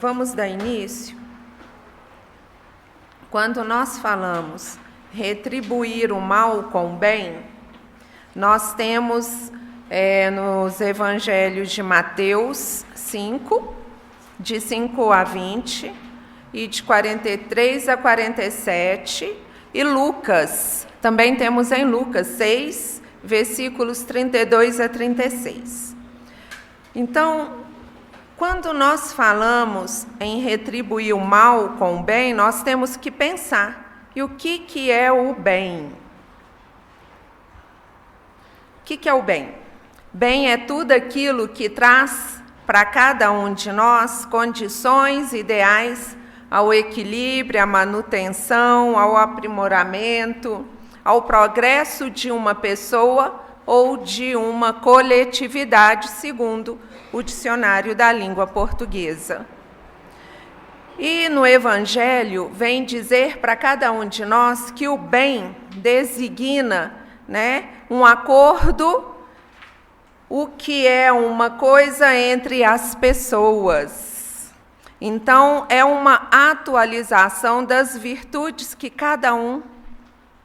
Vamos dar início. Quando nós falamos retribuir o mal com o bem, nós temos nos evangelhos de Mateus 5, de 5 a 20, e de 43 a 47, e Lucas, também temos em Lucas 6, versículos 32 a 36. Então, quando nós falamos em retribuir o mal com o bem, nós temos que pensar, e o que é o bem? O que é o bem? Bem é tudo aquilo que traz para cada um de nós condições ideais ao equilíbrio, à manutenção, ao aprimoramento, ao progresso de uma pessoa ou de uma coletividade, segundo o dicionário da língua portuguesa. E no Evangelho vem dizer para cada um de nós que o bem designa, um acordo, o que é uma coisa entre as pessoas. Então, é uma atualização das virtudes que cada um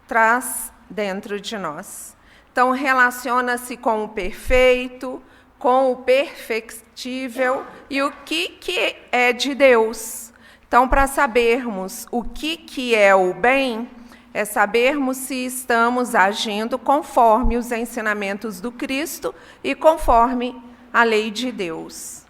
traz dentro de nós. Então, relaciona-se com o perfeito, com o perfectível e o que é de Deus. Então, para sabermos o que é o bem, é sabermos se estamos agindo conforme os ensinamentos do Cristo e conforme a lei de Deus.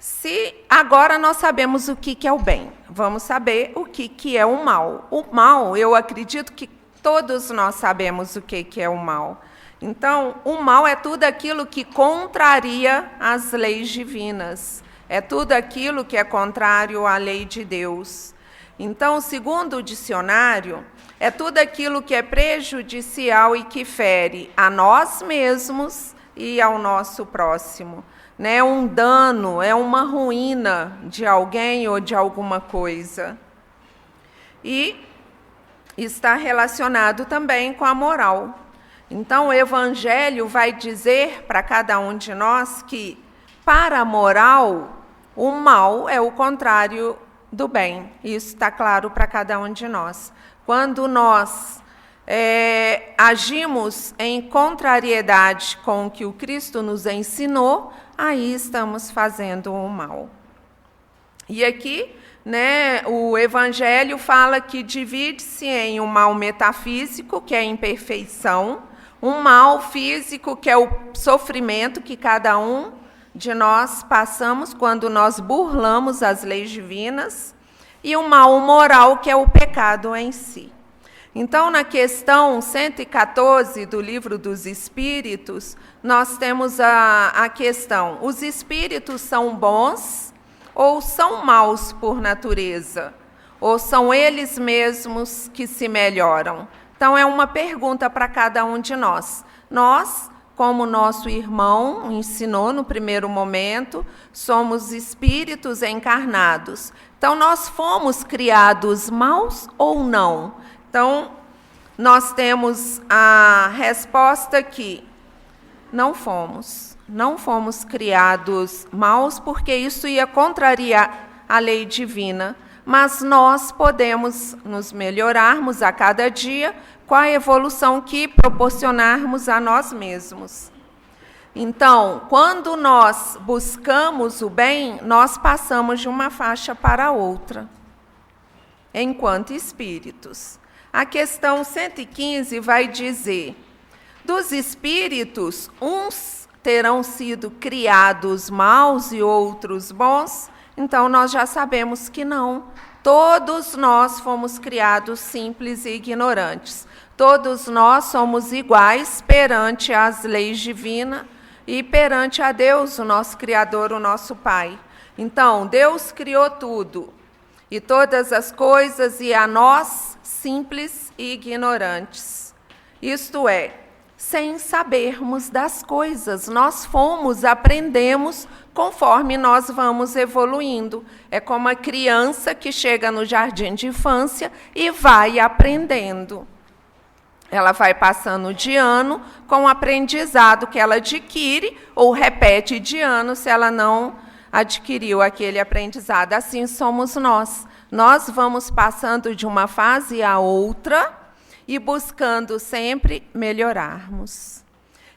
Se agora nós sabemos o que é o bem, vamos saber o que é o mal. O mal, eu acredito que todos nós sabemos o que é o mal. Então, o mal é tudo aquilo que contraria as leis divinas. É tudo aquilo que é contrário à lei de Deus. Então, segundo o dicionário, é tudo aquilo que é prejudicial e que fere a nós mesmos e ao nosso próximo. Um dano, é uma ruína de alguém ou de alguma coisa. E está relacionado também com a moral. Então, o Evangelho vai dizer para cada um de nós que, para a moral, o mal é o contrário do bem. Isso está claro para cada um de nós. Quando nós agimos em contrariedade com o que o Cristo nos ensinou, aí estamos fazendo o mal. E aqui, o Evangelho fala que divide-se em um mal metafísico, que é a imperfeição, um mal físico, que é o sofrimento que cada um de nós passamos quando nós burlamos as leis divinas, e um mal moral, que é o pecado em si. Então, na questão 114 do Livro dos Espíritos, nós temos a questão: os espíritos são bons ou são maus por natureza? Ou são eles mesmos que se melhoram? Então, é uma pergunta para cada um de nós. Nós, como nosso irmão ensinou no primeiro momento, somos espíritos encarnados. Então, nós fomos criados maus ou não? Então, nós temos a resposta que não fomos. Não fomos criados maus, porque isso ia contrariar a lei divina. Mas nós podemos nos melhorarmos a cada dia com a evolução que proporcionarmos a nós mesmos. Então, quando nós buscamos o bem, nós passamos de uma faixa para outra, enquanto espíritos. A questão 115 vai dizer: dos espíritos, uns terão sido criados maus e outros bons. Então, nós já sabemos que não. Todos nós fomos criados simples e ignorantes. Todos nós somos iguais perante as leis divinas e perante a Deus, o nosso Criador, o nosso Pai. Então, Deus criou tudo e todas as coisas, e a nós, simples e ignorantes. Isto é, sem sabermos das coisas. Nós aprendemos conforme nós vamos evoluindo. É como a criança que chega no jardim de infância e vai aprendendo. Ela vai passando de ano com o aprendizado que ela adquire, ou repete de ano se ela não adquiriu aquele aprendizado. Assim somos nós. Nós vamos passando de uma fase a outra e buscando sempre melhorarmos.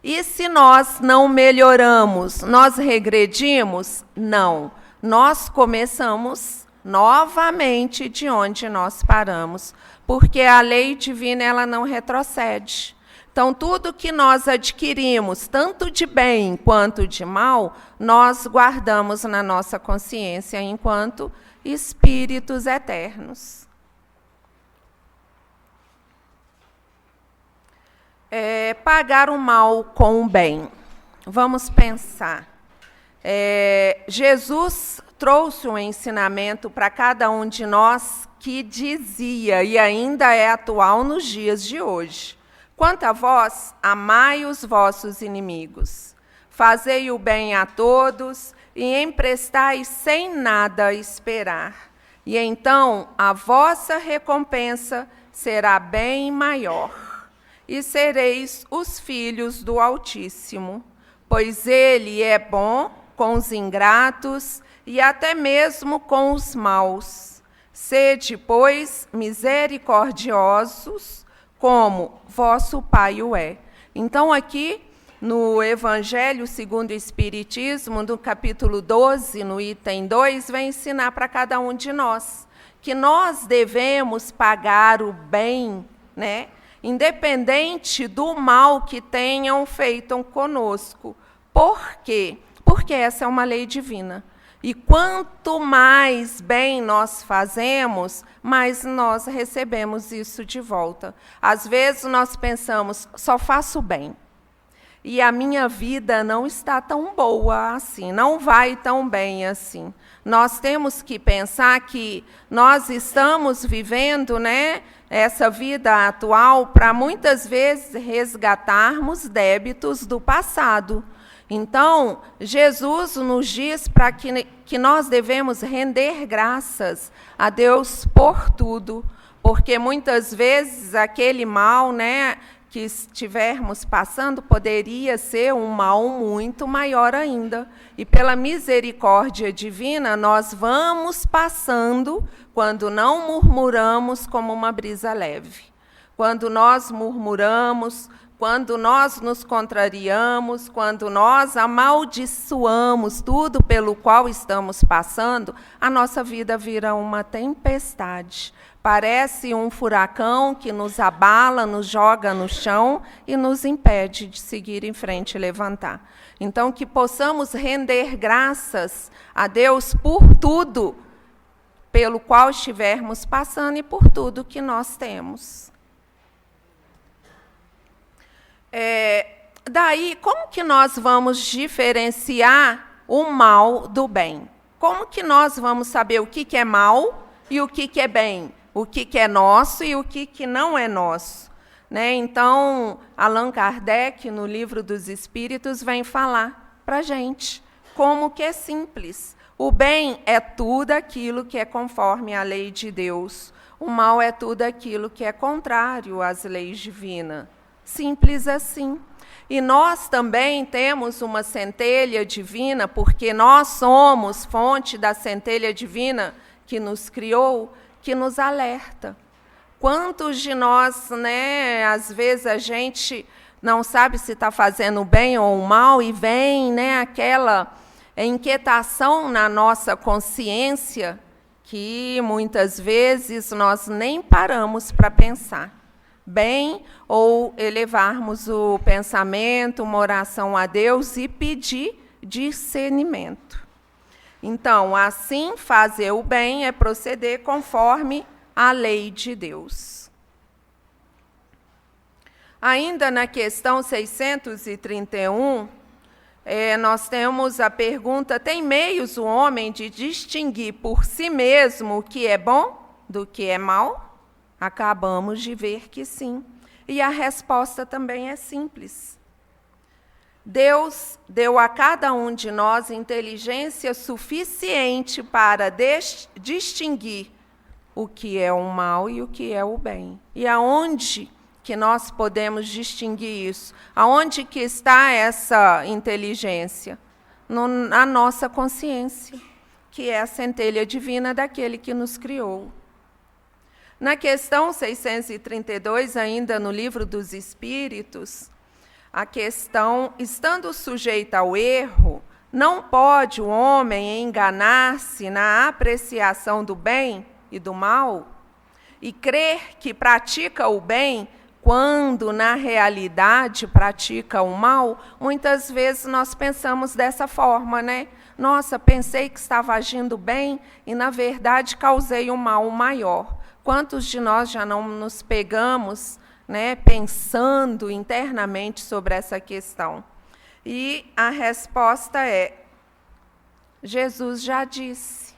E se nós não melhoramos, nós regredimos? Não. Nós começamos novamente de onde nós paramos, porque a lei divina ela não retrocede. Então, tudo que nós adquirimos, tanto de bem quanto de mal, nós guardamos na nossa consciência enquanto espíritos eternos. Pagar o mal com o bem. Vamos pensar. Jesus trouxe um ensinamento para cada um de nós que dizia, e ainda é atual nos dias de hoje: quanto a vós, amai os vossos inimigos, fazei o bem a todos e emprestai sem nada esperar. E então a vossa recompensa será bem maior, e sereis os filhos do Altíssimo, pois ele é bom com os ingratos e até mesmo com os maus. Sede, pois, misericordiosos, como vosso Pai o é. Então, aqui, no Evangelho segundo o Espiritismo, no capítulo 12, no item 2, vai ensinar para cada um de nós que nós devemos pagar o bem, né, independente do mal que tenham feito conosco. Por quê? Porque essa é uma lei divina. E quanto mais bem nós fazemos, mais nós recebemos isso de volta. Às vezes nós pensamos, só faço bem. E a minha vida não está tão boa assim, não vai tão bem assim. Nós temos que pensar que nós estamos vivendo, né, essa vida atual para muitas vezes resgatarmos débitos do passado. Então, Jesus nos diz para que nós devemos render graças a Deus por tudo, porque muitas vezes aquele mal, né, que estivermos passando poderia ser um mal muito maior ainda. E pela misericórdia divina, nós vamos passando quando não murmuramos como uma brisa leve. Quando nós murmuramos, quando nós nos contrariamos, quando nós amaldiçoamos tudo pelo qual estamos passando, a nossa vida vira uma tempestade. Parece um furacão que nos abala, nos joga no chão e nos impede de seguir em frente e levantar. Então, que possamos render graças a Deus por tudo pelo qual estivermos passando e por tudo que nós temos. Daí, como que nós vamos diferenciar o mal do bem? Como que nós vamos saber o que é mal e o que é bem? O que é nosso e o que não é nosso? Né? Então, Allan Kardec, no Livro dos Espíritos, vem falar para a gente como que é simples. O bem é tudo aquilo que é conforme à lei de Deus. O mal é tudo aquilo que é contrário às leis divinas. Simples assim. E nós também temos uma centelha divina, porque nós somos fonte da centelha divina que nos criou, que nos alerta. Quantos de nós, né, às vezes a gente não sabe se está fazendo bem ou mal e vem, né, aquela inquietação na nossa consciência que muitas vezes nós nem paramos para pensar bem ou elevarmos o pensamento, uma oração a Deus e pedir discernimento. Então, assim, fazer o bem é proceder conforme a lei de Deus. Ainda na questão 631, nós temos a pergunta: tem meios o homem de distinguir por si mesmo o que é bom do que é mal? Acabamos de ver que sim. E a resposta também é simples. Deus deu a cada um de nós inteligência suficiente para distinguir o que é o mal e o que é o bem. E aonde que nós podemos distinguir isso? Aonde que está essa inteligência? na nossa consciência, que é a centelha divina daquele que nos criou. Na questão 632, ainda no Livro dos Espíritos, a questão, estando sujeita ao erro, não pode o homem enganar-se na apreciação do bem e do mal e crer que pratica o bem quando, na realidade, pratica o mal. Muitas vezes nós pensamos dessa forma, né? Nossa, pensei que estava agindo bem e, na verdade, causei um mal maior. Quantos de nós já não nos pegamos, né, pensando internamente sobre essa questão? E a resposta é: Jesus já disse,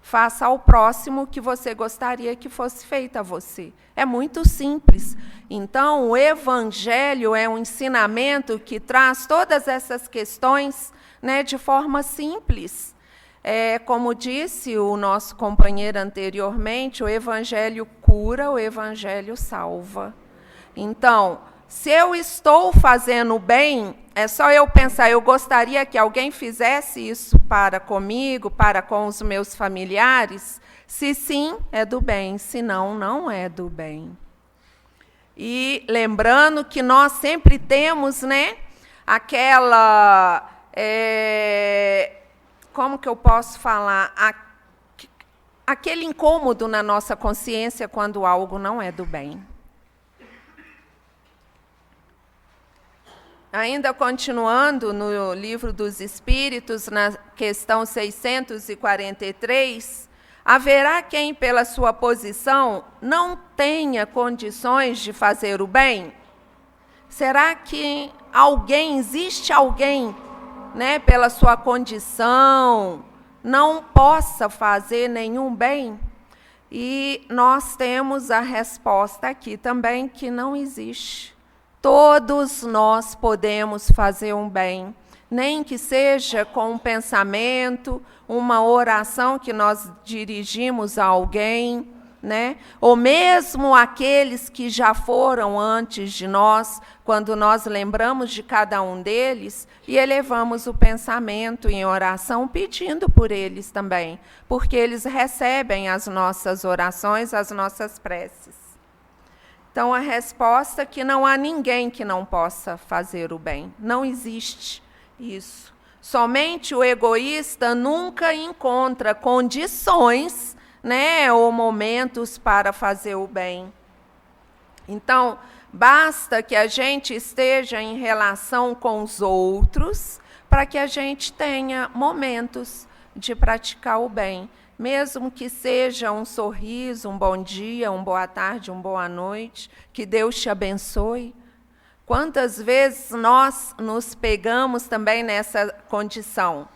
faça ao próximo o que você gostaria que fosse feito a você. É muito simples. Então, o Evangelho é um ensinamento que traz todas essas questões, né, de forma simples. Como disse o nosso companheiro anteriormente, o Evangelho cura, o Evangelho salva. Então, se eu estou fazendo bem, é só eu pensar, eu gostaria que alguém fizesse isso para comigo, para com os meus familiares? Se sim, é do bem, se não, não é do bem. E lembrando que nós sempre temos, né, aquela... como que eu posso falar? Aquele incômodo na nossa consciência quando algo não é do bem. Ainda continuando no Livro dos Espíritos, na questão 643, haverá quem, pela sua posição, não tenha condições de fazer o bem? Será que existe alguém, né, pela sua condição, não possa fazer nenhum bem? E nós temos a resposta aqui também, que não existe. Todos nós podemos fazer um bem, nem que seja com um pensamento, uma oração que nós dirigimos a alguém, né? Ou mesmo aqueles que já foram antes de nós, quando nós lembramos de cada um deles e elevamos o pensamento em oração, pedindo por eles também, porque eles recebem as nossas orações, as nossas preces. Então, a resposta é que não há ninguém que não possa fazer o bem. Não existe isso. Somente o egoísta nunca encontra condições, né, ou momentos para fazer o bem. Então, basta que a gente esteja em relação com os outros para que a gente tenha momentos de praticar o bem. Mesmo que seja um sorriso, um bom dia, uma boa tarde, uma boa noite, que Deus te abençoe. Quantas vezes nós nos pegamos também nessa condição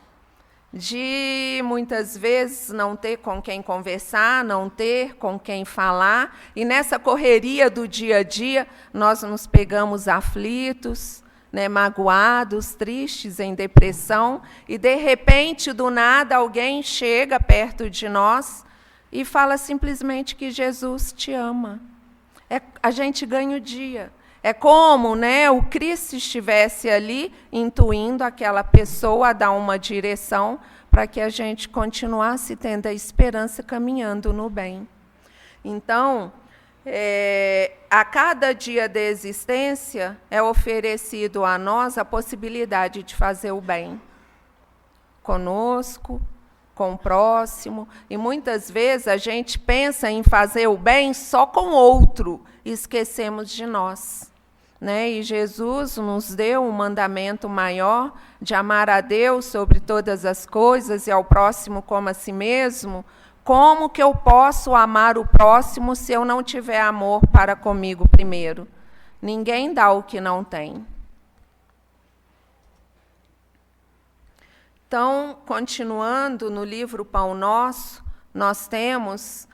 de, muitas vezes, não ter com quem conversar, não ter com quem falar, e nessa correria do dia a dia, nós nos pegamos aflitos, né, magoados, tristes, em depressão, e, de repente, do nada, alguém chega perto de nós e fala simplesmente que Jesus te ama. A gente ganha o dia. É como, né, o Cristo estivesse ali, intuindo aquela pessoa a dar uma direção para que a gente continuasse tendo a esperança, caminhando no bem. Então, a cada dia de existência é oferecido a nós a possibilidade de fazer o bem conosco, com o próximo, e muitas vezes a gente pensa em fazer o bem só com o outro, e esquecemos de nós, né? E Jesus nos deu um mandamento maior de amar a Deus sobre todas as coisas e ao próximo como a si mesmo. Como que eu posso amar o próximo se eu não tiver amor para comigo primeiro? Ninguém dá o que não tem. Então, continuando no livro Pão Nosso, nós temos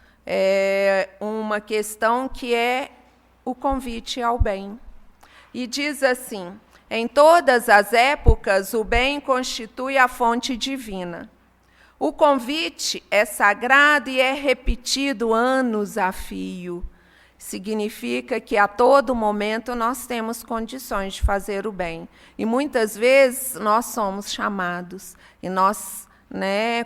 uma questão que é o convite ao bem. E diz assim: em todas as épocas, o bem constitui a fonte divina. O convite é sagrado e é repetido anos a fio. significa que a todo momento nós temos condições de fazer o bem. E muitas vezes nós somos chamados, e nós,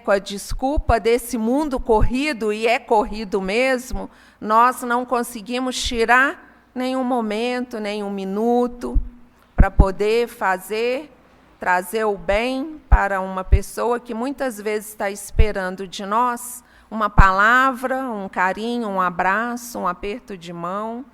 com a desculpa desse mundo corrido, e é corrido mesmo, nós não conseguimos tirar nenhum momento, nenhum minuto, para poder trazer o bem para uma pessoa que muitas vezes está esperando de nós uma palavra, um carinho, um abraço, um aperto de mão.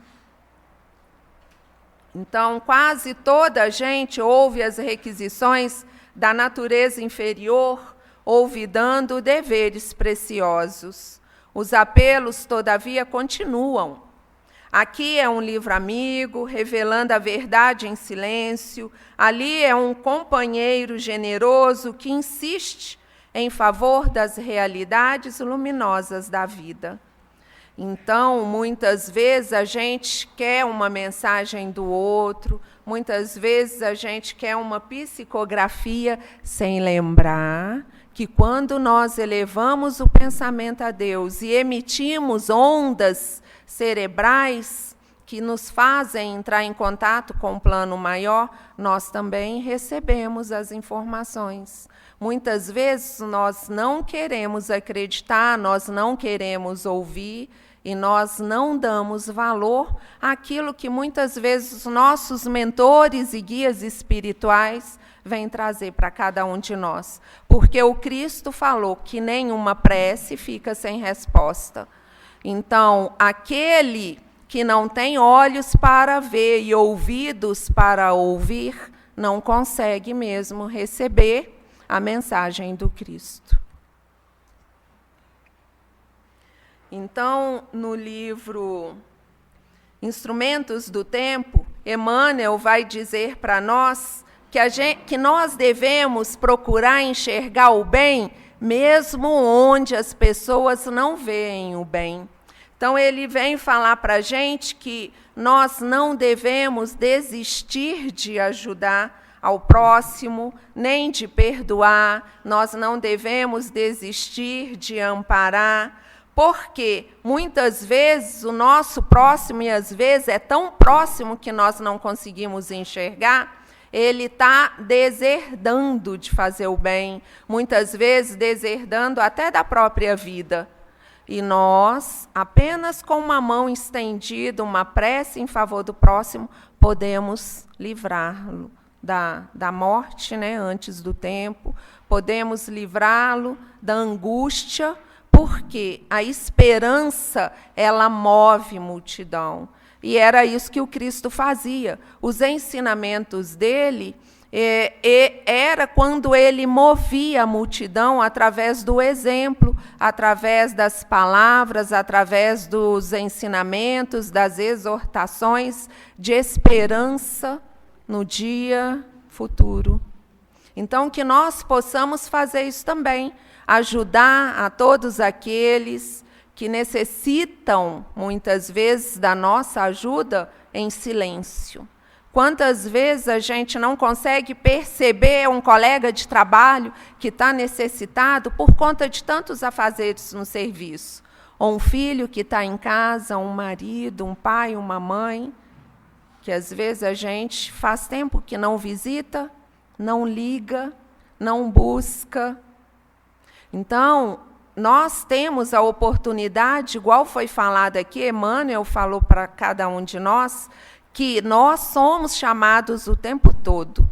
Então, quase toda a gente ouve as requisições da natureza inferior, olvidando deveres preciosos. Os apelos, todavia, continuam. Aqui é um livro amigo, revelando a verdade em silêncio. Ali é um companheiro generoso que insiste em favor das realidades luminosas da vida. Então, muitas vezes a gente quer uma mensagem do outro, muitas vezes a gente quer uma psicografia, sem lembrar que quando nós elevamos o pensamento a Deus e emitimos ondas cerebrais que nos fazem entrar em contato com o plano maior, nós também recebemos as informações. Muitas vezes nós não queremos acreditar, nós não queremos ouvir, e nós não damos valor àquilo que muitas vezes os nossos mentores e guias espirituais vêm trazer para cada um de nós. Porque o Cristo falou que nenhuma prece fica sem resposta. Então, aquele que não tem olhos para ver e ouvidos para ouvir, não consegue mesmo receber a mensagem do Cristo. Então, no livro Instrumentos do Tempo, Emmanuel vai dizer para nós que nós devemos procurar enxergar o bem mesmo onde as pessoas não veem o bem. Então, ele vem falar para a gente que nós não devemos desistir de ajudar ao próximo, nem de perdoar, nós não devemos desistir de amparar, porque muitas vezes o nosso próximo, e às vezes é tão próximo que nós não conseguimos enxergar, ele está deserdando de fazer o bem, muitas vezes deserdando até da própria vida. E nós, apenas com uma mão estendida, uma prece em favor do próximo, podemos livrá-lo da morte, antes do tempo, podemos livrá-lo da angústia, porque a esperança, ela move multidão. E era isso que o Cristo fazia. Os ensinamentos dele era quando ele movia a multidão através do exemplo, através das palavras, através dos ensinamentos, das exortações de esperança no dia futuro. Então, que nós possamos fazer isso também, ajudar a todos aqueles que necessitam, muitas vezes, da nossa ajuda em silêncio. Quantas vezes a gente não consegue perceber um colega de trabalho que está necessitado por conta de tantos afazeres no serviço? Ou um filho que está em casa, um marido, um pai, uma mãe, que às vezes a gente faz tempo que não visita, não liga, não busca. Então, nós temos a oportunidade, igual foi falado aqui, Emmanuel falou para cada um de nós, que nós somos chamados o tempo todo.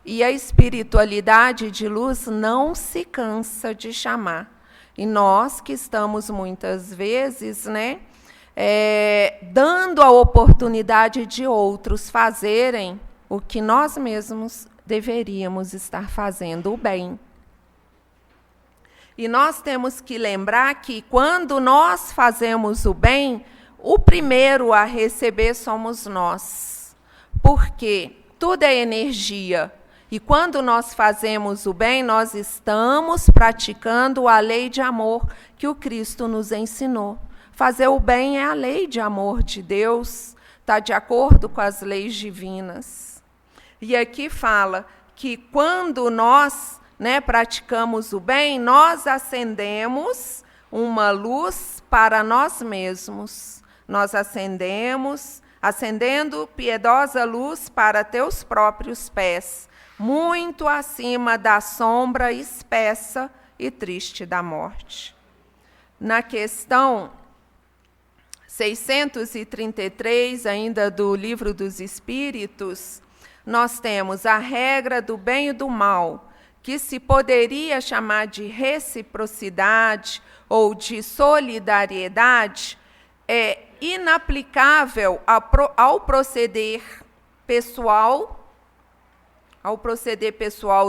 E a espiritualidade de luz não se cansa de chamar. E nós que estamos muitas vezes, dando a oportunidade de outros fazerem o que nós mesmos deveríamos estar fazendo, o bem. E nós temos que lembrar que quando nós fazemos o bem, o primeiro a receber somos nós. Porque tudo é energia. E quando nós fazemos o bem, nós estamos praticando a lei de amor que o Cristo nos ensinou. Fazer o bem é a lei de amor de Deus, está de acordo com as leis divinas. E aqui fala que quando nós praticamos o bem, nós acendemos uma luz para nós mesmos. nós acendendo piedosa luz para teus próprios pés, muito acima da sombra espessa e triste da morte. Na questão 633, ainda do Livro dos Espíritos, nós temos a regra do bem e do mal, que se poderia chamar de reciprocidade ou de solidariedade, é inaplicável ao proceder pessoal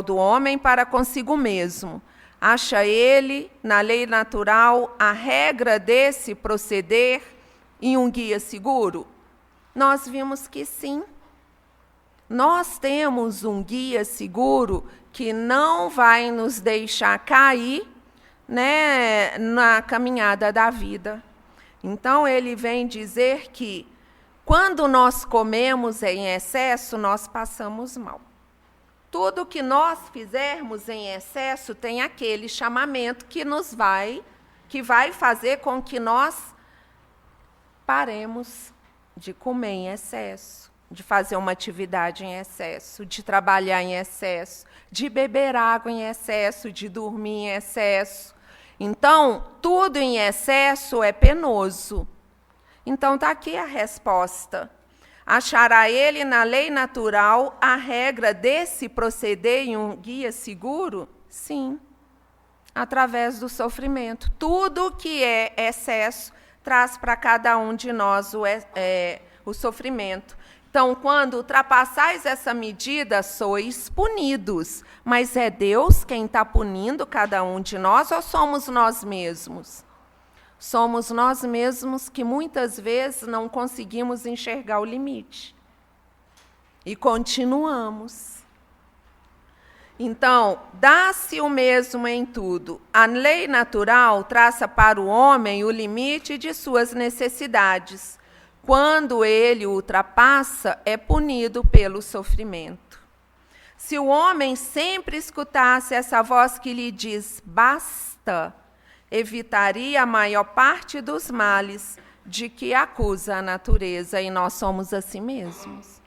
do homem para consigo mesmo. Acha ele, na lei natural, a regra desse proceder em um guia seguro? Nós vimos que sim. Nós temos um guia seguro que não vai nos deixar cair, né, na caminhada da vida. Então, ele vem dizer que, quando nós comemos em excesso, nós passamos mal. Tudo que nós fizermos em excesso tem aquele chamamento que vai fazer com que nós paremos de comer em excesso, de fazer uma atividade em excesso, de trabalhar em excesso, de beber água em excesso, de dormir em excesso. Então, tudo em excesso é penoso. Então, está aqui a resposta. Achará ele na lei natural a regra desse proceder em um guia seguro? Sim, através do sofrimento. Tudo que é excesso traz para cada um de nós o sofrimento. Então, quando ultrapassais essa medida, sois punidos. Mas é Deus quem está punindo cada um de nós ou somos nós mesmos? Somos nós mesmos que muitas vezes não conseguimos enxergar o limite. E continuamos. Então, dá-se o mesmo em tudo. A lei natural traça para o homem o limite de suas necessidades. Quando ele ultrapassa, é punido pelo sofrimento. Se o homem sempre escutasse essa voz que lhe diz, basta, evitaria a maior parte dos males de que acusa a natureza, e nós somos assim mesmos.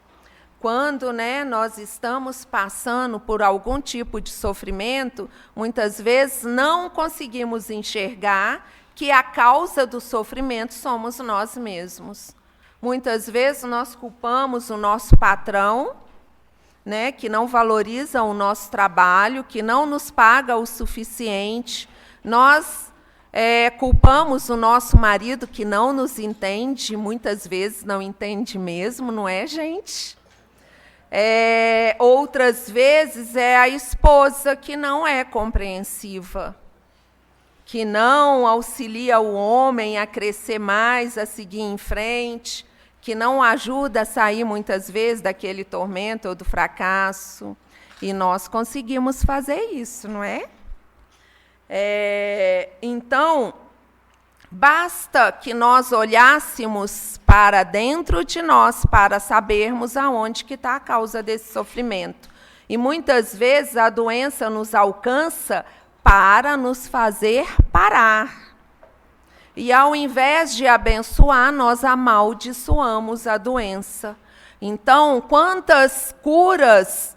Quando, nós estamos passando por algum tipo de sofrimento, muitas vezes não conseguimos enxergar que a causa do sofrimento somos nós mesmos. Muitas vezes nós culpamos o nosso patrão, que não valoriza o nosso trabalho, que não nos paga o suficiente. Nós culpamos o nosso marido, que não nos entende, muitas vezes não entende mesmo, não é, gente? Outras vezes é a esposa que não é compreensiva, que não auxilia o homem a crescer mais, a seguir em frente, que não ajuda a sair, muitas vezes, daquele tormento ou do fracasso. E nós conseguimos fazer isso, não é? Então, basta que nós olhássemos para dentro de nós para sabermos aonde que está a causa desse sofrimento. E, muitas vezes, a doença nos alcança para nos fazer parar. E, ao invés de abençoar, nós amaldiçoamos a doença. Então, quantas curas,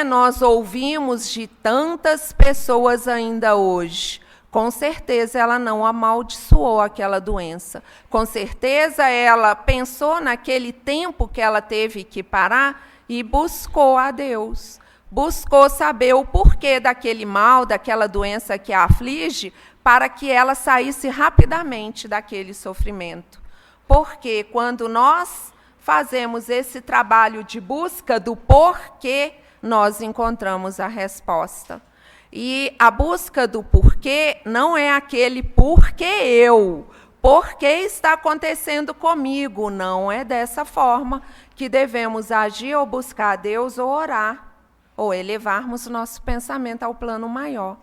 nós ouvimos de tantas pessoas ainda hoje? Com certeza, ela não amaldiçoou aquela doença. Com certeza, ela pensou naquele tempo que ela teve que parar e buscou a Deus. Buscou saber o porquê daquele mal, daquela doença que a aflige, para que ela saísse rapidamente daquele sofrimento. Porque quando nós fazemos esse trabalho de busca do porquê, nós encontramos a resposta. E a busca do porquê não é aquele porquê porque está acontecendo comigo. Não é dessa forma que devemos agir ou buscar a Deus ou orar, ou elevarmos nosso pensamento ao plano maior.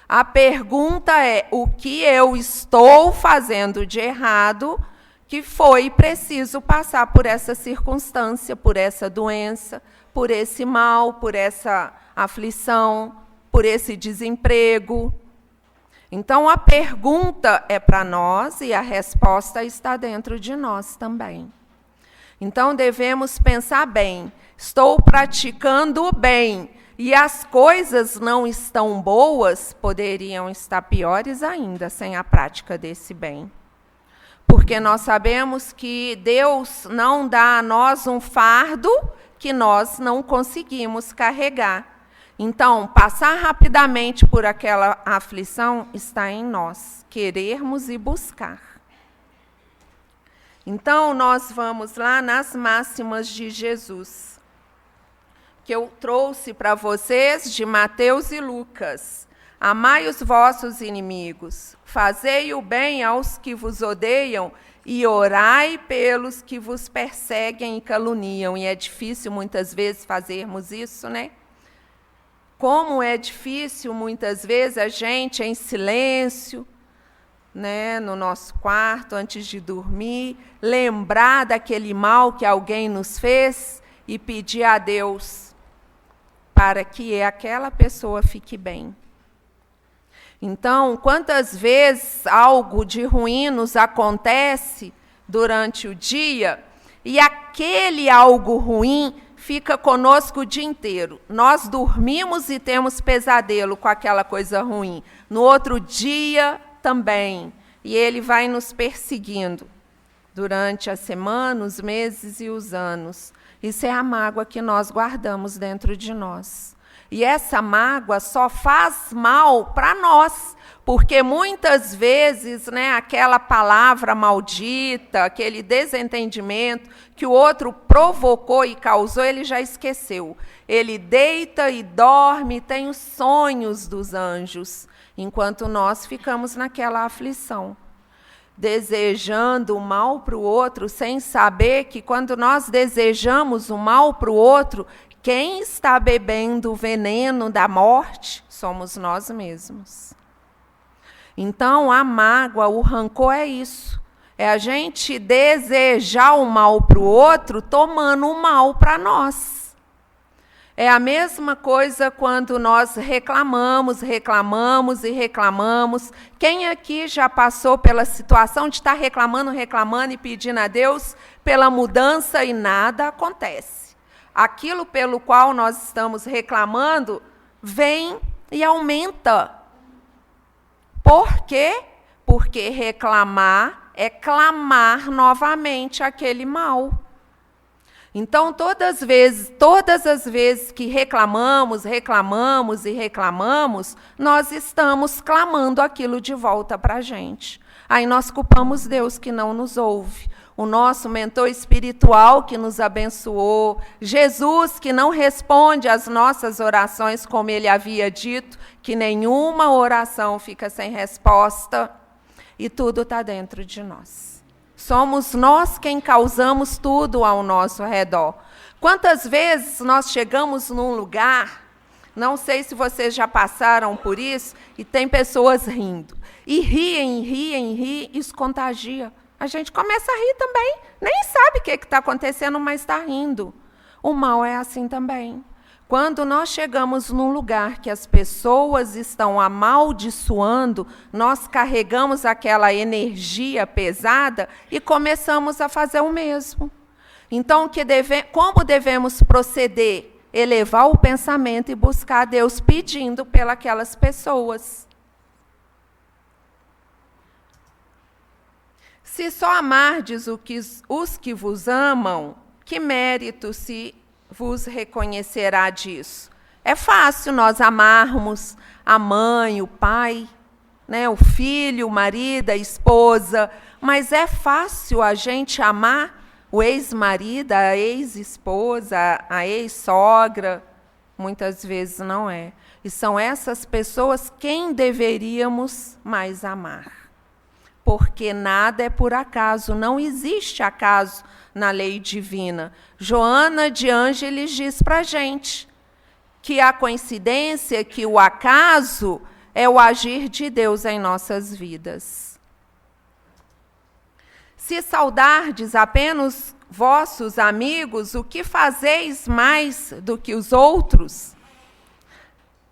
A pergunta é, o que eu estou fazendo de errado que foi preciso passar por essa circunstância, por essa doença, por esse mal, por essa aflição, por esse desemprego. Então, a pergunta é para nós e a resposta está dentro de nós também. Então, devemos pensar bem. Estou praticando o bem e as coisas não estão boas, poderiam estar piores ainda sem a prática desse bem. Porque nós sabemos que Deus não dá a nós um fardo que nós não conseguimos carregar. Então, passar rapidamente por aquela aflição está em nós, querermos e buscar. Então, nós vamos lá nas máximas de Jesus, que eu trouxe para vocês de Mateus e Lucas. Amai os vossos inimigos, fazei o bem aos que vos odeiam e orai pelos que vos perseguem e caluniam. E é difícil muitas vezes fazermos isso, né? Como é difícil, muitas vezes, a gente, em silêncio, né, no nosso quarto, antes de dormir, lembrar daquele mal que alguém nos fez e pedir a Deus para que aquela pessoa fique bem. Então, quantas vezes algo de ruim nos acontece durante o dia e aquele algo ruim fica conosco o dia inteiro. Nós dormimos e temos pesadelo com aquela coisa ruim. No outro dia também. E ele vai nos perseguindo durante a semana, os meses e os anos. Isso é a mágoa que nós guardamos dentro de nós. E essa mágoa só faz mal para nós, porque muitas vezes, né, aquela palavra maldita, aquele desentendimento que o outro provocou e causou, ele já esqueceu. Ele deita e dorme, tem os sonhos dos anjos, enquanto nós ficamos naquela aflição, desejando o mal para o outro, sem saber que quando nós desejamos o mal para o outro, quem está bebendo o veneno da morte somos nós mesmos. Então, a mágoa, o rancor é isso. É a gente desejar o mal para o outro, tomando o mal para nós. É a mesma coisa quando nós reclamamos. Quem aqui já passou pela situação de estar reclamando e pedindo a Deus pela mudança e nada acontece? Aquilo pelo qual nós estamos reclamando vem e aumenta. Por quê? Porque reclamar é clamar novamente aquele mal. Então, todas as vezes que reclamamos, nós estamos clamando aquilo de volta para a gente. Aí nós culpamos Deus que não nos ouve, o nosso mentor espiritual que nos abençoou, Jesus que não responde às nossas orações como ele havia dito, que nenhuma oração fica sem resposta, e tudo está dentro de nós. Somos nós quem causamos tudo ao nosso redor. Quantas vezes nós chegamos num lugar, não sei se vocês já passaram por isso, e tem pessoas rindo. E riem, isso contagia. A gente começa a rir também. Nem sabe o que está acontecendo, mas está rindo. O mal é assim também. Quando nós chegamos num lugar que as pessoas estão amaldiçoando, nós carregamos aquela energia pesada e começamos a fazer o mesmo. Então, como devemos proceder? Elevar o pensamento e buscar a Deus pedindo pelas pessoas. Se só amardes os que vos amam, que mérito se vos reconhecerá disso? É fácil nós amarmos a mãe, o pai, né, o filho, o marido, a esposa, mas é fácil a gente amar o ex-marido, a ex-esposa, a ex-sogra? Muitas vezes não é. E são essas pessoas quem deveríamos mais amar. Porque nada é por acaso, não existe acaso na lei divina. Joana de Ângeles diz para a gente que a coincidência, que o acaso é o agir de Deus em nossas vidas. Se saudardes apenas vossos amigos, o que fazeis mais do que os outros?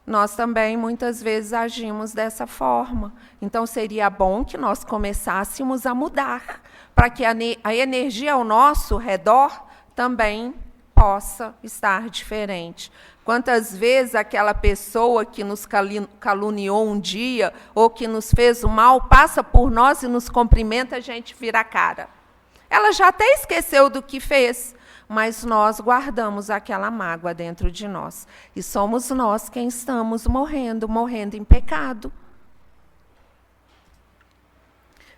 nós também muitas vezes agimos dessa forma. Então seria bom que nós começássemos a mudar, para que a energia ao nosso redor também possa estar diferente. Quantas vezes aquela pessoa que nos caluniou um dia, ou que nos fez o mal, passa por nós e nos cumprimenta, a gente vira a cara. Ela já até esqueceu do que fez, mas nós guardamos aquela mágoa dentro de nós. E somos nós quem estamos morrendo em pecado.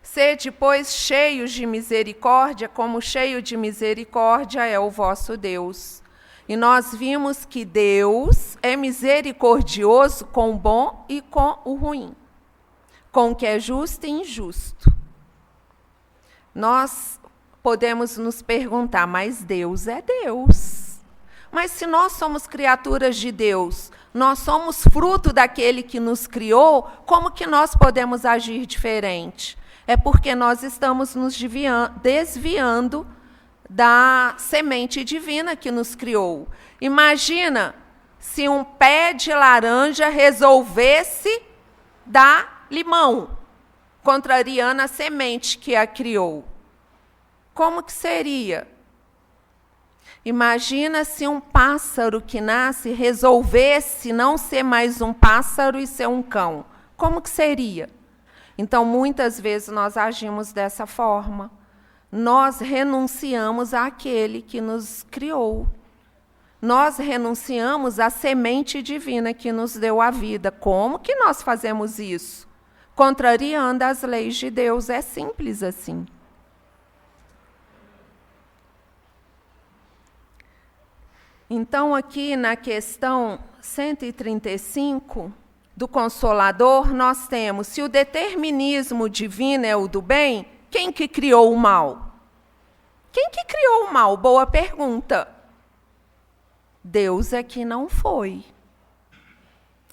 Sede, pois, cheios de misericórdia, como cheio de misericórdia é o vosso Deus. E nós vimos que Deus é misericordioso com o bom e com o ruim, com o que é justo e injusto. Nós podemos nos perguntar, mas Deus é Deus. Mas se nós somos criaturas de Deus, nós somos fruto daquele que nos criou, como que nós podemos agir diferente? É porque nós estamos nos desviando da semente divina que nos criou. Imagina se um pé de laranja resolvesse dar limão, contrariando a semente que a criou. Como que seria? Imagina se um pássaro que nasce resolvesse não ser mais um pássaro e ser um cão. Como que seria? Então, muitas vezes nós agimos dessa forma. Nós renunciamos àquele que nos criou. Nós renunciamos à semente divina que nos deu a vida. Como que nós fazemos isso? Contrariando as leis de Deus. É simples assim. Então, aqui na questão 135 do Consolador, nós temos, se o determinismo divino é o do bem, quem que criou o mal? Quem que criou o mal? Boa pergunta. Deus é que não foi.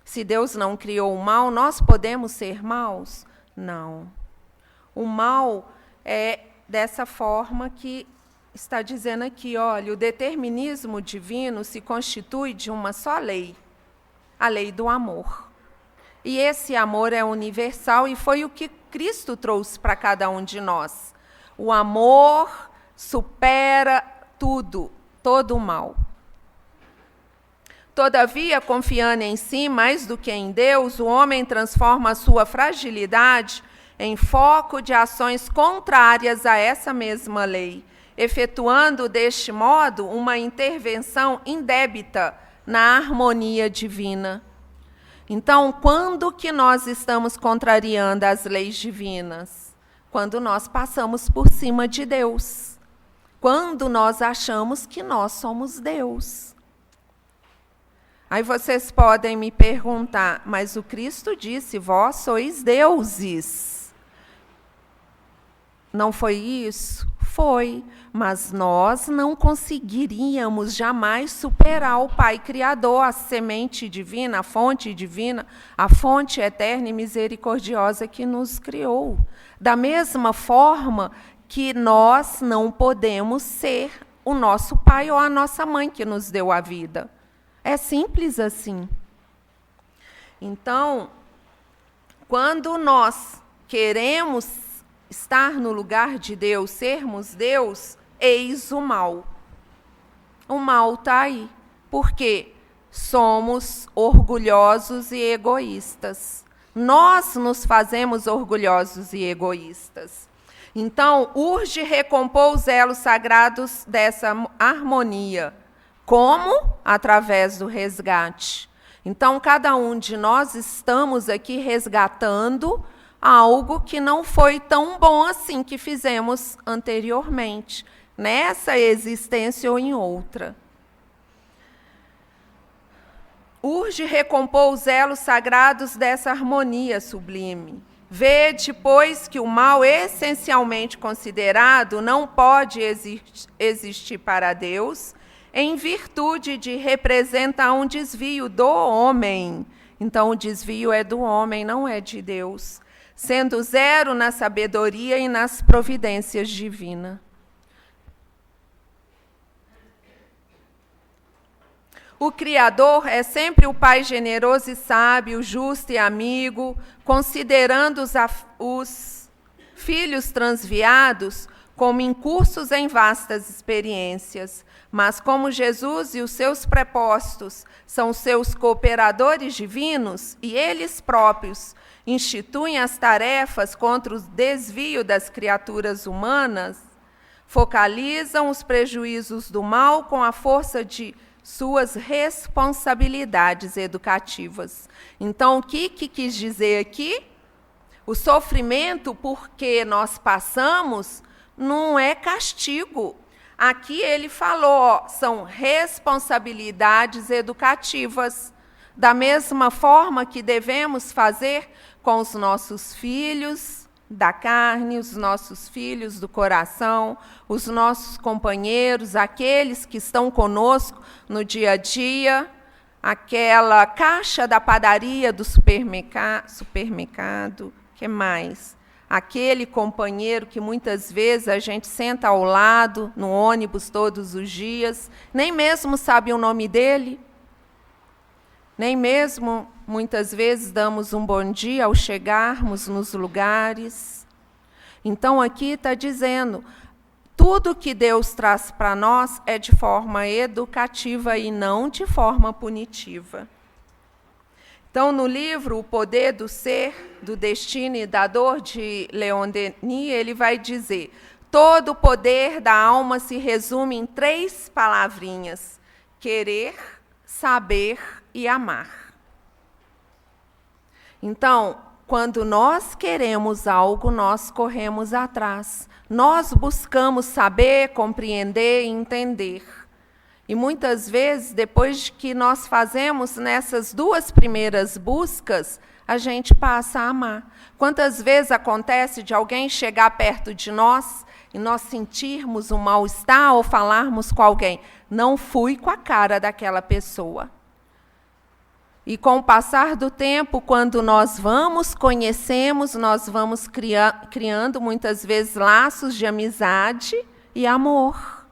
Se Deus não criou o mal, nós podemos ser maus? Não. O mal é dessa forma que está dizendo aqui, olha, o determinismo divino se constitui de uma só lei, a lei do amor. E esse amor é universal e foi o que Cristo trouxe para cada um de nós. O amor supera tudo, todo o mal. Todavia, confiando em si mais do que em Deus, o homem transforma a sua fragilidade em foco de ações contrárias a essa mesma lei, efetuando, deste modo, uma intervenção indébita na harmonia divina. Então, quando que nós estamos contrariando as leis divinas? Quando nós passamos por cima de Deus. Quando nós achamos que nós somos Deus. Aí vocês podem me perguntar, mas o Cristo disse, vós sois deuses. Não foi isso? Foi, mas nós não conseguiríamos jamais superar o Pai Criador, a semente divina, a fonte divina, a fonte eterna e misericordiosa que nos criou. Da mesma forma que nós não podemos ser o nosso pai ou a nossa mãe que nos deu a vida. É simples assim. Então, quando nós queremos estar no lugar de Deus, sermos Deus, eis o mal. O mal está aí. Por quê? Somos orgulhosos e egoístas. Nós nos fazemos orgulhosos e egoístas. Então, urge recompor os elos sagrados dessa harmonia. Como? Através do resgate. Então, cada um de nós estamos aqui resgatando algo que não foi tão bom assim que fizemos anteriormente, nessa existência ou em outra. Urge recompor os elos sagrados dessa harmonia sublime. Vede, pois, que o mal essencialmente considerado não pode existir para Deus, em virtude de representar um desvio do homem. Então, o desvio é do homem, não é de Deus. Sendo zero na sabedoria e nas providências divinas. O Criador é sempre o Pai generoso e sábio, justo e amigo, considerando os filhos transviados como incursos em vastas experiências. Mas como Jesus e os seus prepostos são seus cooperadores divinos, e eles próprios instituem as tarefas contra o desvio das criaturas humanas, focalizam os prejuízos do mal com a força de suas responsabilidades educativas. Então, o que quis dizer aqui? O sofrimento por que nós passamos não é castigo. Aqui ele falou, são responsabilidades educativas, da mesma forma que devemos fazer com os nossos filhos da carne, os nossos filhos do coração, os nossos companheiros, aqueles que estão conosco no dia a dia, aquela caixa da padaria do supermercado, que mais? Aquele companheiro que muitas vezes a gente senta ao lado, no ônibus todos os dias, nem mesmo sabe o nome dele, nem mesmo, muitas vezes, damos um bom dia ao chegarmos nos lugares. Então, aqui está dizendo, tudo que Deus traz para nós é de forma educativa e não de forma punitiva. Então, no livro O Poder do Ser, do Destino e da Dor, de Leon Denis, ele vai dizer, todo o poder da alma se resume em 3 palavrinhas, querer, saber e amar. Então, quando nós queremos algo, nós corremos atrás. Nós buscamos saber, compreender e entender. E muitas vezes, depois que nós fazemos nessas 2 primeiras buscas, a gente passa a amar. Quantas vezes acontece de alguém chegar perto de nós e nós sentirmos um mal-estar ou falarmos com alguém, não fui com a cara daquela pessoa. E com o passar do tempo, quando nós conhecemos, nós vamos criando muitas vezes laços de amizade e amor.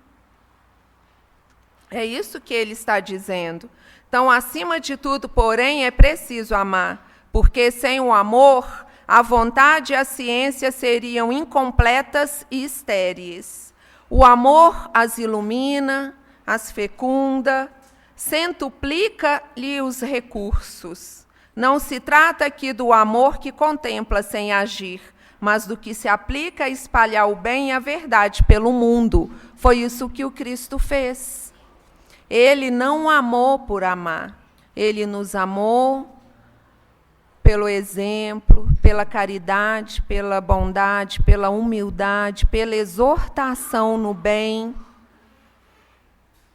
É isso que ele está dizendo. Então, acima de tudo, porém, é preciso amar, porque sem o amor, a vontade e a ciência seriam incompletas e estéreis. O amor as ilumina, as fecunda, centuplica-lhe os recursos. Não se trata aqui do amor que contempla sem agir, mas do que se aplica a espalhar o bem e a verdade pelo mundo. Foi isso que o Cristo fez. Ele não amou por amar. Ele nos amou pelo exemplo, pela caridade, pela bondade, pela humildade, pela exortação no bem,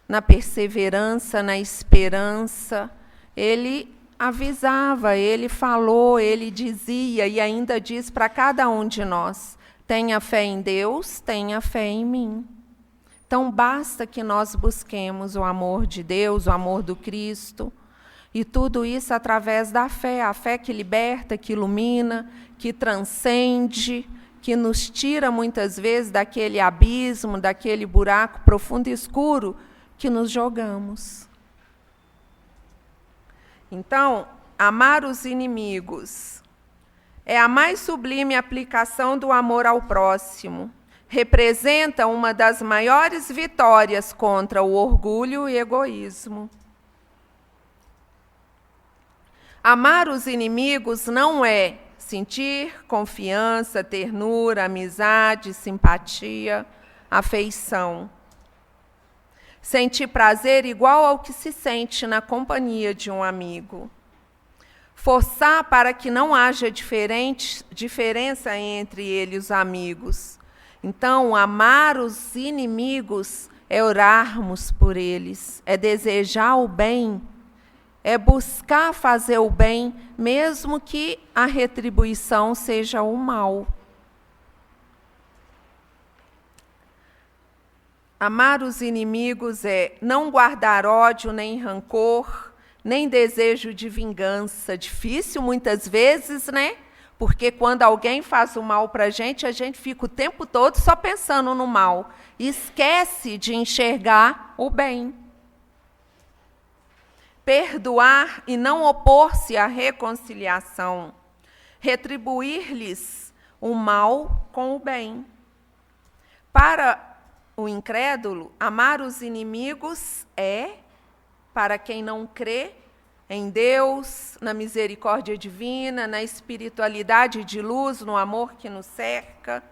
na perseverança, na esperança. Ele avisava, ele falou, ele dizia e ainda diz para cada um de nós, tenha fé em Deus, tenha fé em mim. Então, basta que nós busquemos o amor de Deus, o amor do Cristo, e tudo isso através da fé, a fé que liberta, que ilumina, que transcende, que nos tira muitas vezes daquele abismo, daquele buraco profundo e escuro que nos jogamos. Então, amar os inimigos é a mais sublime aplicação do amor ao próximo. Representa uma das maiores vitórias contra o orgulho e egoísmo. Amar os inimigos não é sentir confiança, ternura, amizade, simpatia, afeição. Sentir prazer igual ao que se sente na companhia de um amigo. Forçar para que não haja diferença entre ele e os amigos. Então, amar os inimigos é orarmos por eles, é desejar o bem, é buscar fazer o bem, mesmo que a retribuição seja o mal. Amar os inimigos é não guardar ódio, nem rancor, nem desejo de vingança. Difícil muitas vezes, né? Porque quando alguém faz o mal para a gente fica o tempo todo só pensando no mal. E esquece de enxergar o bem. perdoar e não opor-se à reconciliação, retribuir-lhes o mal com o bem. Para o incrédulo, amar os inimigos é, para quem não crê em Deus, na misericórdia divina, na espiritualidade de luz, no amor que nos cerca,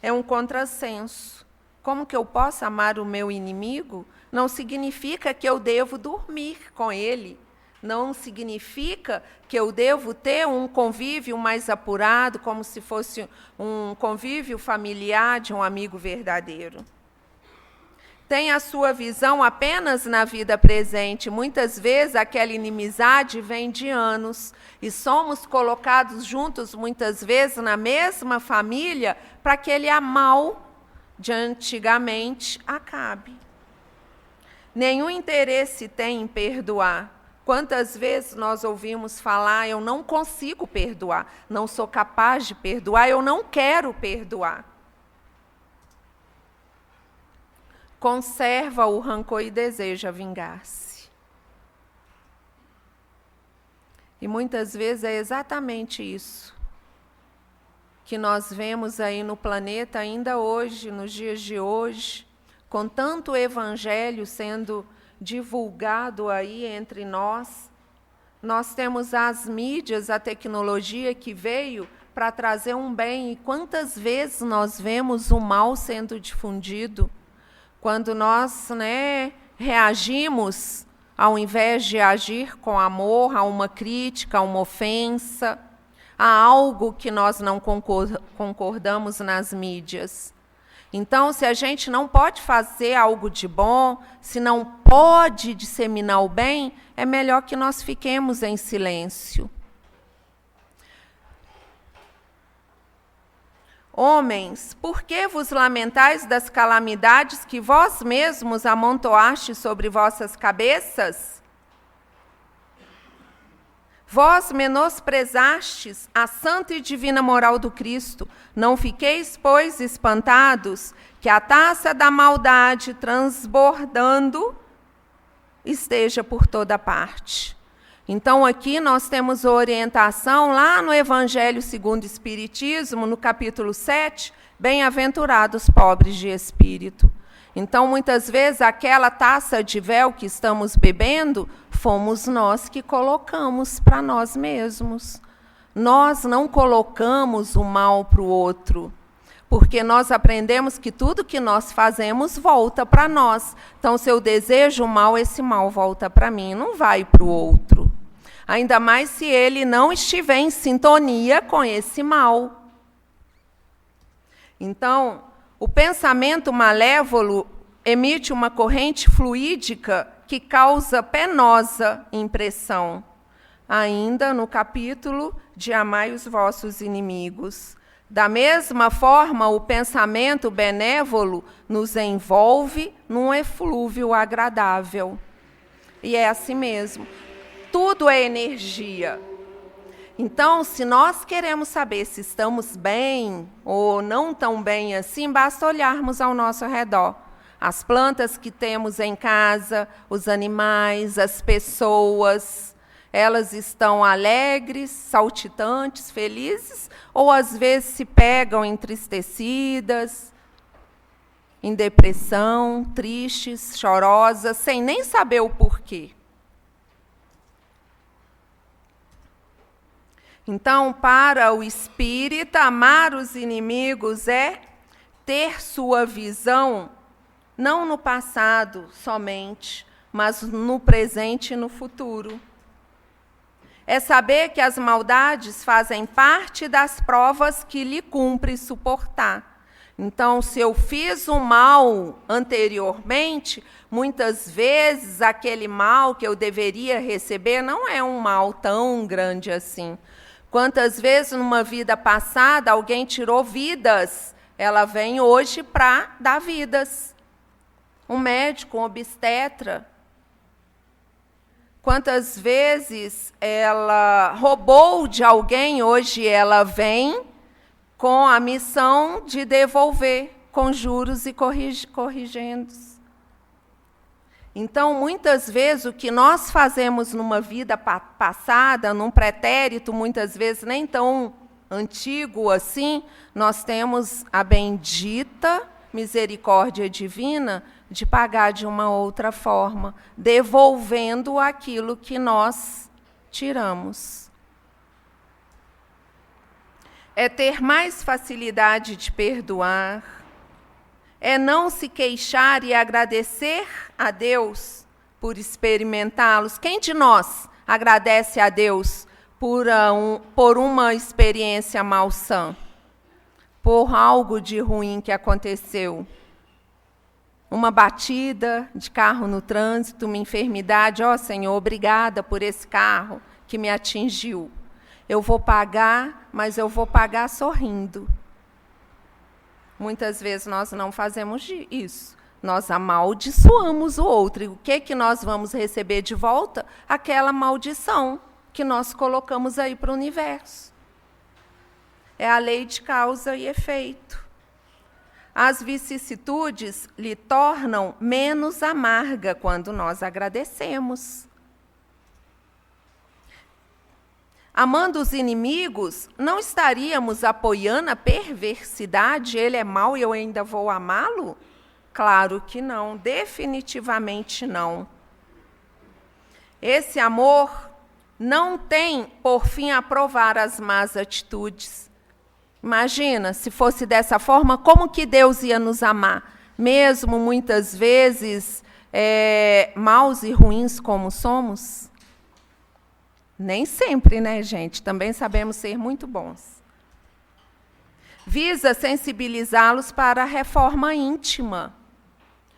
é um contrassenso. Como que eu posso amar o meu inimigo? Não significa que eu devo dormir com ele. Não significa que eu devo ter um convívio mais apurado, como se fosse um convívio familiar de um amigo verdadeiro. Tem a sua visão apenas na vida presente. Muitas vezes aquela inimizade vem de anos e somos colocados juntos, muitas vezes, na mesma família, para que aquele mal de antigamente acabe. Nenhum interesse tem em perdoar. Quantas vezes nós ouvimos falar, eu não consigo perdoar, não sou capaz de perdoar, eu não quero perdoar. Conserva o rancor e deseja vingar-se. E muitas vezes é exatamente isso que nós vemos aí no planeta ainda hoje, nos dias de hoje, com tanto evangelho sendo divulgado aí entre nós. Nós temos as mídias, a tecnologia que veio para trazer um bem, e quantas vezes nós vemos o mal sendo difundido, quando nós, reagimos, ao invés de agir com amor, a uma crítica, a uma ofensa, a algo que nós não concordamos nas mídias. Então, se a gente não pode fazer algo de bom, se não pode disseminar o bem, é melhor que nós fiquemos em silêncio. Homens, por que vos lamentais das calamidades que vós mesmos amontoastes sobre vossas cabeças? Vós menosprezastes a santa e divina moral do Cristo. Não fiqueis, pois, espantados que a taça da maldade transbordando esteja por toda parte. Então, aqui nós temos a orientação lá no Evangelho segundo o Espiritismo, no capítulo 7, bem-aventurados pobres de espírito. Então, muitas vezes, aquela taça de véu que estamos bebendo, fomos nós que colocamos para nós mesmos. Nós não colocamos o mal para o outro, porque nós aprendemos que tudo que nós fazemos volta para nós. Então, se eu desejo o mal, esse mal volta para mim, não vai para o outro. Ainda mais se ele não estiver em sintonia com esse mal. Então, o pensamento malévolo emite uma corrente fluídica que causa penosa impressão. Ainda no capítulo de amai os vossos inimigos. Da mesma forma, o pensamento benévolo nos envolve num eflúvio agradável. E é assim mesmo. Tudo é energia. Então, se nós queremos saber se estamos bem ou não tão bem assim, basta olharmos ao nosso redor. As plantas que temos em casa, os animais, as pessoas, elas estão alegres, saltitantes, felizes, ou às vezes se pegam entristecidas, em depressão, tristes, chorosas, sem nem saber o porquê. Então, para o espírita, amar os inimigos é ter sua visão, não no passado somente, mas no presente e no futuro. É saber que as maldades fazem parte das provas que lhe cumpre suportar. Então, se eu fiz o mal anteriormente, muitas vezes aquele mal que eu deveria receber não é um mal tão grande assim. Quantas vezes numa vida passada alguém tirou vidas, ela vem hoje para dar vidas. Um médico, um obstetra. Quantas vezes ela roubou de alguém, hoje ela vem com a missão de devolver, com juros e corrigendos. Então, muitas vezes, o que nós fazemos numa vida passada, num pretérito, muitas vezes nem tão antigo assim, nós temos a bendita misericórdia divina de pagar de uma outra forma, devolvendo aquilo que nós tiramos. É ter mais facilidade de perdoar, é não se queixar e agradecer a Deus por experimentá-los. Quem de nós agradece a Deus por uma experiência malsã? Por algo de ruim que aconteceu? Uma batida de carro no trânsito, uma enfermidade. Ó, Senhor, obrigada por esse carro que me atingiu. Eu vou pagar, mas eu vou pagar sorrindo. Muitas vezes nós não fazemos isso. Nós amaldiçoamos o outro. E o que nós vamos receber de volta? Aquela maldição que nós colocamos aí para o universo. É a lei de causa e efeito. As vicissitudes lhe tornam menos amarga quando nós agradecemos. Amando os inimigos, não estaríamos apoiando a perversidade? Ele é mau e eu ainda vou amá-lo? Claro que não, definitivamente não. Esse amor não tem por fim aprovar as más atitudes. Imagina, se fosse dessa forma, como que Deus ia nos amar? Mesmo muitas vezes maus e ruins como somos? Nem sempre, né, gente? Também sabemos ser muito bons. Visa sensibilizá-los para a reforma íntima.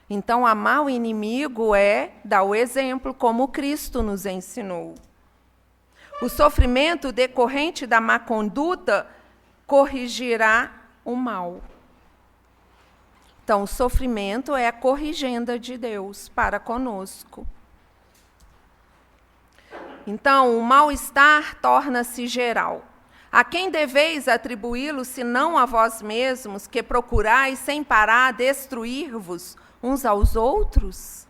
Então, amar o inimigo é dar o exemplo, como Cristo nos ensinou. O sofrimento decorrente da má conduta corrigirá o mal. Então, o sofrimento é a corrigenda de Deus para conosco. Então, o mal-estar torna-se geral. A quem deveis atribuí-lo, senão a vós mesmos, que procurais sem parar destruir-vos uns aos outros?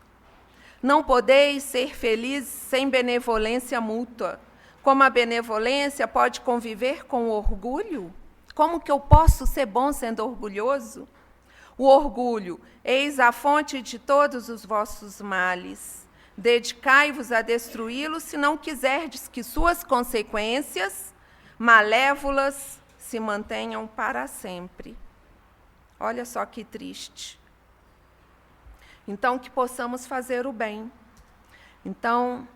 Não podeis ser felizes sem benevolência mútua. Como a benevolência pode conviver com o orgulho? Como que eu posso ser bom sendo orgulhoso? O orgulho, eis a fonte de todos os vossos males. Dedicai-vos a destruí-lo, se não quiserdes que suas consequências malévolas se mantenham para sempre. Olha só que triste. Então, que possamos fazer o bem. Então,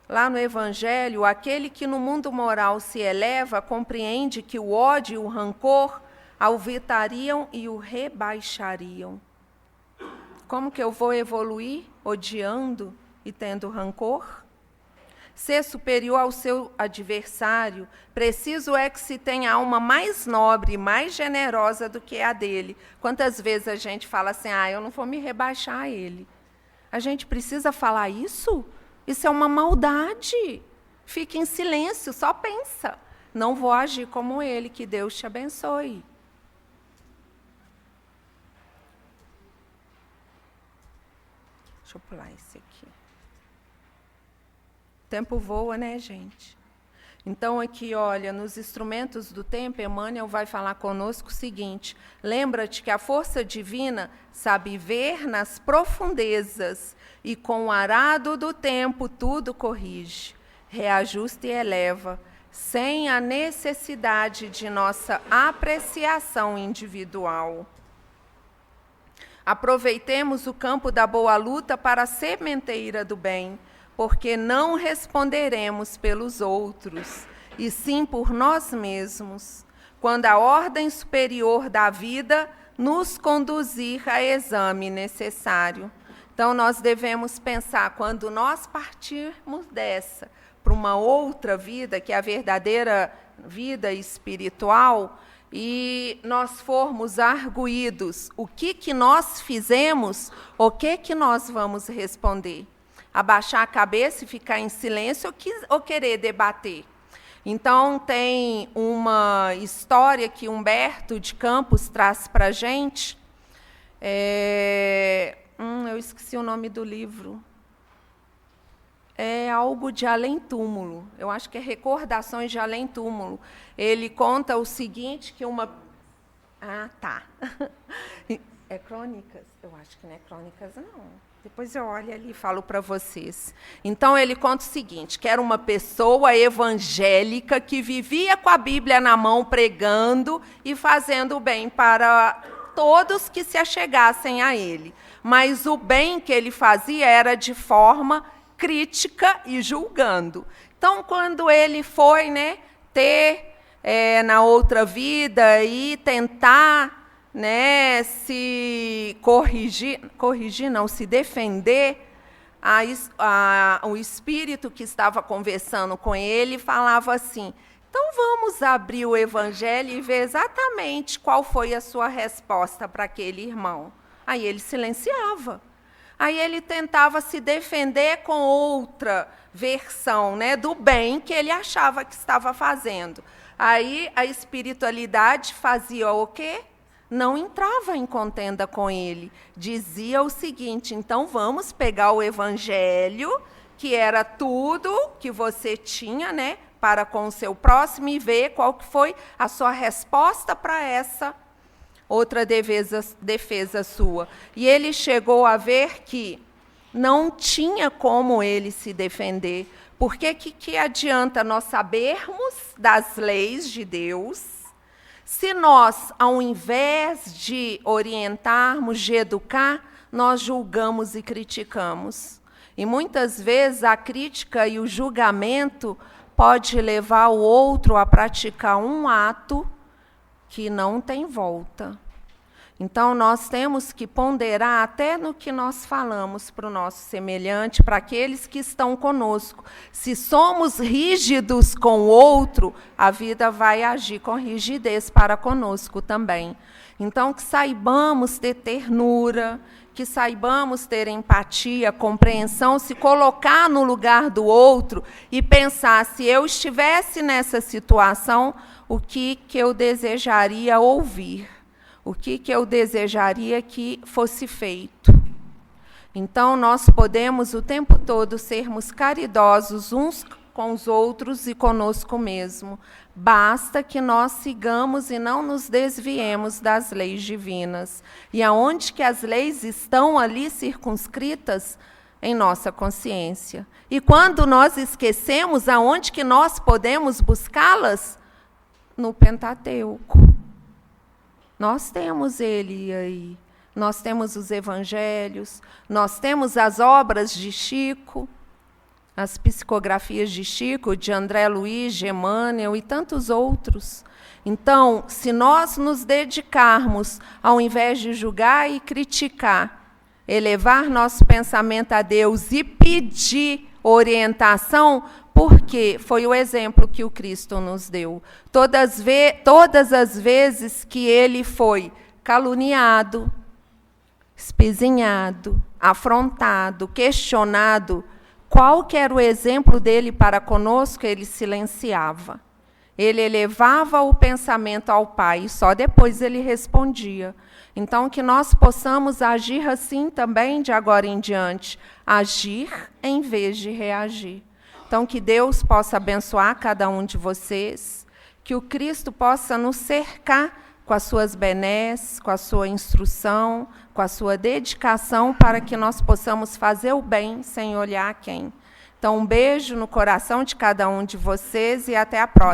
lá no Evangelho, aquele que no mundo moral se eleva, compreende que o ódio e o rancor alvetariam e o rebaixariam. Como que eu vou evoluir odiando e tendo rancor? Ser superior ao seu adversário, preciso é que se tenha alma mais nobre, mais generosa do que a dele. Quantas vezes a gente fala assim, eu não vou me rebaixar a ele. A gente precisa falar isso? Isso é uma maldade. Fique em silêncio, só pensa. Não vou agir como ele, que Deus te abençoe. Deixa eu pular esse aqui. O tempo voa, né, gente? Então, aqui, olha, nos instrumentos do tempo, Emmanuel vai falar conosco o seguinte: lembra-te que a força divina sabe ver nas profundezas e com o arado do tempo tudo corrige, reajusta e eleva, sem a necessidade de nossa apreciação individual. Aproveitemos o campo da boa luta para a sementeira do bem, porque não responderemos pelos outros, e sim por nós mesmos, quando a ordem superior da vida nos conduzir a exame necessário. Então, nós devemos pensar, quando nós partirmos dessa para uma outra vida, que é a verdadeira vida espiritual, e nós formos arguídos, o que nós fizemos, o que nós vamos responder? Abaixar a cabeça e ficar em silêncio ou querer debater? Então, tem uma história que Humberto de Campos traz para a gente, Eu esqueci o nome do livro. É algo de além-túmulo. Eu acho que é Recordações de Além-túmulo. Ele conta o seguinte, que uma... Ah, tá. É Crônicas? Eu acho que não é Crônicas, não. Depois eu olho ali e falo para vocês. Então, ele conta o seguinte, que era uma pessoa evangélica que vivia com a Bíblia na mão, pregando e fazendo o bem para todos que se achegassem a ele. Mas o bem que ele fazia era de forma crítica e julgando. Então, quando ele foi, ter na outra vida e tentar, se se defender, o espírito que estava conversando com ele falava assim: então vamos abrir o Evangelho e ver exatamente qual foi a sua resposta para aquele irmão. Aí ele silenciava. Aí ele tentava se defender com outra versão, do bem que ele achava que estava fazendo. Aí a espiritualidade fazia o quê? Não entrava em contenda com ele. Dizia o seguinte: então vamos pegar o Evangelho, que era tudo que você tinha, para com o seu próximo, e ver qual que foi a sua resposta para essa outra defesa sua. E ele chegou a ver que não tinha como ele se defender, porque que adianta nós sabermos das leis de Deus, se nós, ao invés de orientarmos, de educar, nós julgamos e criticamos. E muitas vezes a crítica e o julgamento pode levar o outro a praticar um ato que não tem volta. Então, nós temos que ponderar até no que nós falamos para o nosso semelhante, para aqueles que estão conosco. Se somos rígidos com o outro, a vida vai agir com rigidez para conosco também. Então, que saibamos ter ternura, que saibamos ter empatia, compreensão, se colocar no lugar do outro e pensar: se eu estivesse nessa situação, o que eu desejaria ouvir? O que eu desejaria que fosse feito? Então, nós podemos o tempo todo sermos caridosos uns com os outros e conosco mesmo. Basta que nós sigamos e não nos desviemos das leis divinas. E aonde que as leis estão ali circunscritas? Em nossa consciência. E quando nós esquecemos, aonde que nós podemos buscá-las? No Pentateuco. Nós temos ele aí. Nós temos os evangelhos, nós temos as obras de Chico, as psicografias de Chico, de André Luiz, de Emmanuel e tantos outros. Então, se nós nos dedicarmos, ao invés de julgar e criticar, elevar nosso pensamento a Deus e pedir orientação, porque foi o exemplo que o Cristo nos deu. Todas as vezes que ele foi caluniado, espizinhado, afrontado, questionado, qual que era o exemplo dele para conosco? Ele silenciava. Ele elevava o pensamento ao Pai e só depois ele respondia. Então, que nós possamos agir assim também de agora em diante. Agir em vez de reagir. Então, que Deus possa abençoar cada um de vocês, que o Cristo possa nos cercar com as suas benesses, com a sua instrução, com a sua dedicação, para que nós possamos fazer o bem sem olhar a quem. Então, um beijo no coração de cada um de vocês e até a próxima.